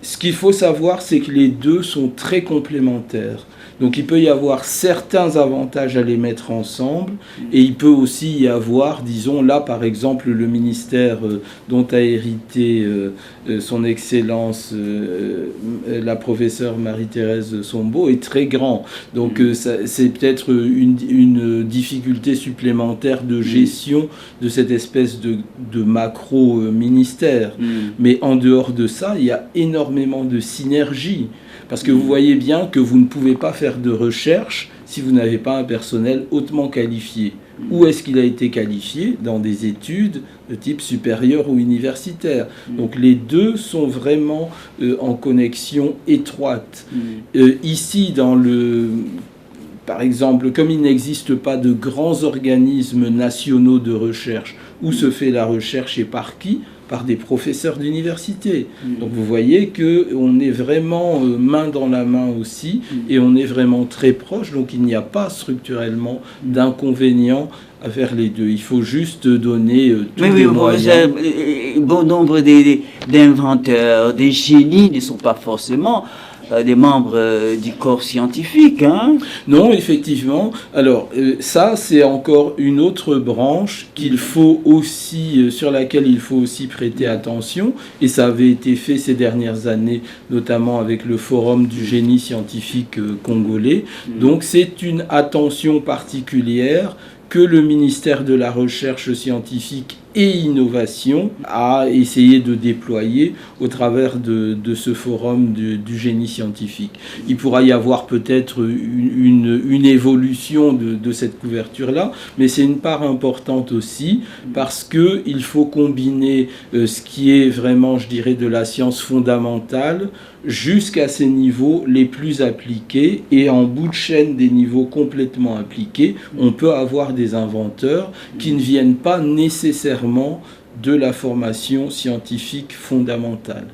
Ce qu'il faut savoir, c'est que les deux sont très complémentaires. Donc il peut y avoir certains avantages à les mettre ensemble et il peut aussi y avoir, disons là par exemple le ministère dont a hérité son excellence la professeure Marie-Thérèse Sombo est très grand. Donc c'est peut-être une difficulté supplémentaire de gestion de cette espèce de macro-ministère. Mais en dehors de ça, il y a énormément de synergie. Parce que vous voyez bien que vous ne pouvez pas faire de recherche si vous n'avez pas un personnel hautement qualifié. Où est-ce qu'il a été qualifié? Dans des études de type supérieur ou universitaire. Donc les deux sont vraiment en connexion étroite. Ici, par exemple, comme il n'existe pas de grands organismes nationaux de recherche, où se fait la recherche et par qui? Par des professeurs d'université. Donc vous voyez qu'on est vraiment main dans la main aussi, et on est vraiment très proche, donc il n'y a pas structurellement d'inconvénient à faire les deux. Il faut juste donner tous les moyens. Bon nombre d'inventeurs, des génies ne sont pas forcément des membres du corps scientifique. Hein? Non, effectivement. Alors, ça, c'est encore une autre branche qu'il faut aussi, sur laquelle il faut aussi prêter attention. Et ça avait été fait ces dernières années, notamment avec le Forum du génie scientifique congolais. Donc, c'est une attention particulière que le ministère de la Recherche scientifique et innovation a essayé de déployer au travers de ce forum du génie scientifique. Il pourra y avoir peut-être une évolution de cette couverture-là, mais c'est une part importante aussi parce qu'il faut combiner ce qui est vraiment, je dirais, de la science fondamentale jusqu'à ces niveaux les plus appliqués, et en bout de chaîne des niveaux complètement appliqués, on peut avoir des inventeurs qui ne viennent pas nécessairement de la formation scientifique fondamentale.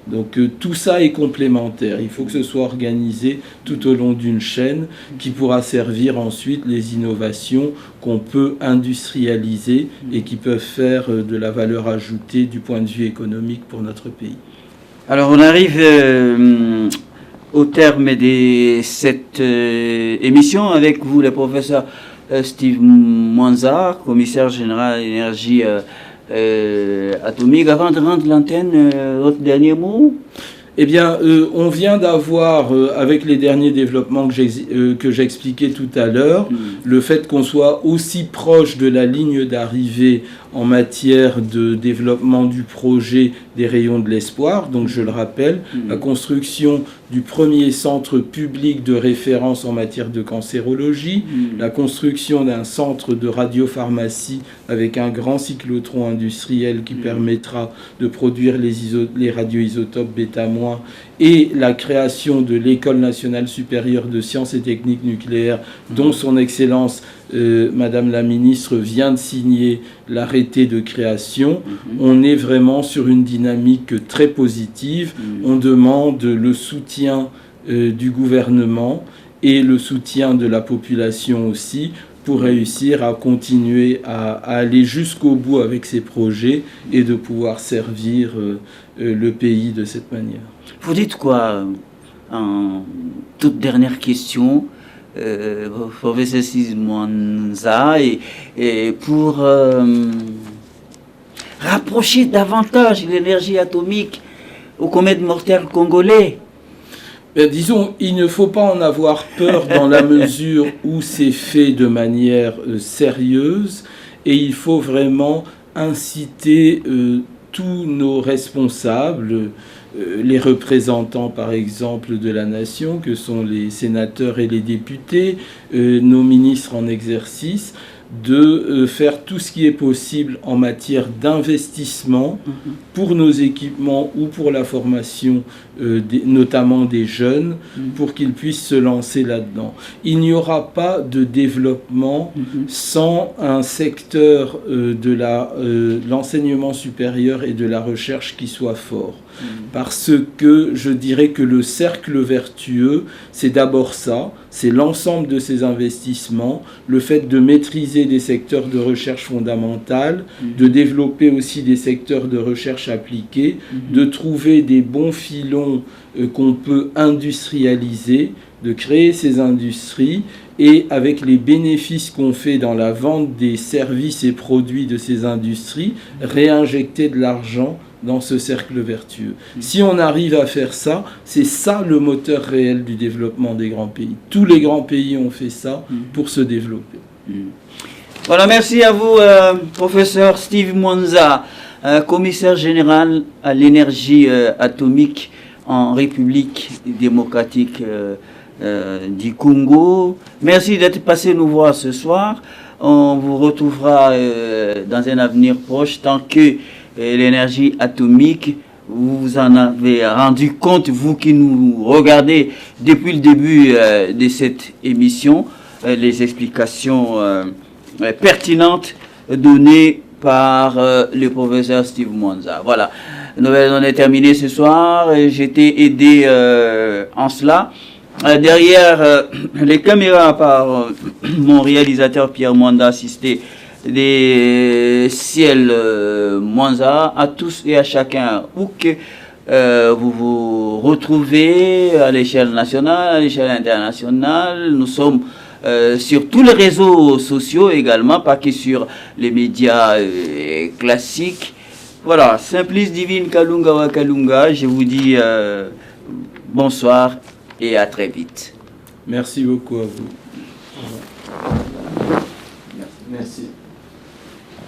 Donc tout ça est complémentaire. Il faut que ce soit organisé tout au long d'une chaîne qui pourra servir ensuite les innovations qu'on peut industrialiser et qui peuvent faire de la valeur ajoutée du point de vue économique pour notre pays. Alors on arrive au terme de cette émission avec vous, le professeur Steve Mwanza, commissaire général à l'énergie atomique. Avant de rendre l'antenne, votre dernier mot? Eh bien, on vient d'avoir, avec les derniers développements que j'expliquais tout à l'heure, le fait qu'on soit aussi proche de la ligne d'arrivée en matière de développement du projet des rayons de l'espoir. Donc, je le rappelle, la construction du premier centre public de référence en matière de cancérologie, la construction d'un centre de radiopharmacie avec un grand cyclotron industriel qui permettra de produire les radioisotopes bêta-, et la création de l'École nationale supérieure de sciences et techniques nucléaires, dont son Excellence Madame la ministre vient de signer l'arrêté de création. On est vraiment sur une dynamique très positive. On demande le soutien du gouvernement et le soutien de la population aussi, pour réussir à continuer à aller jusqu'au bout avec ces projets et de pouvoir servir le pays de cette manière. Vous dites quoi, en toute dernière question, professeur Steve Mwanza, et pour rapprocher davantage l'énergie atomique au comète mortel congolais? Ben, disons, il ne faut pas en avoir peur dans la mesure où c'est fait de manière sérieuse, et il faut vraiment inciter tous nos responsables, les représentants par exemple de la nation, que sont les sénateurs et les députés, nos ministres en exercice, de faire tout ce qui est possible en matière d'investissement pour nos équipements ou pour la formation, notamment des jeunes, pour qu'ils puissent se lancer là-dedans. Il n'y aura pas de développement sans un secteur de l'enseignement supérieur et de la recherche qui soit fort. Parce que je dirais que le cercle vertueux, c'est d'abord ça, c'est l'ensemble de ces investissements, le fait de maîtriser des secteurs de recherche fondamentale, de développer aussi des secteurs de recherche appliquée, de trouver des bons filons qu'on peut industrialiser, de créer ces industries, et avec les bénéfices qu'on fait dans la vente des services et produits de ces industries, réinjecter de l'argent dans ce cercle vertueux. Si on arrive à faire ça, c'est ça le moteur réel du développement des grands pays. Tous les grands pays ont fait ça pour se développer. Voilà, merci à vous, professeur Steve Mwanza, commissaire général à l'énergie atomique en République démocratique du Congo. Merci d'être passé nous voir ce soir. On vous retrouvera dans un avenir proche tant que l'énergie atomique, vous en avez rendu compte, vous qui nous regardez depuis le début de cette émission, les explications pertinentes données par le professeur Steve Mwanza. Voilà, nous on est terminé ce soir. J'étais aidé en cela. Derrière les caméras par mon réalisateur Pierre Mwanda, assisté des ciels Mwanza, à tous et à chacun, où que vous vous retrouvez à l'échelle nationale, à l'échelle internationale. Nous sommes sur tous les réseaux sociaux également, pas que sur les médias classiques. Voilà, Simplice Divine Kalunga wa Kalunga, je vous dis bonsoir et à très vite. Merci beaucoup à vous. Merci.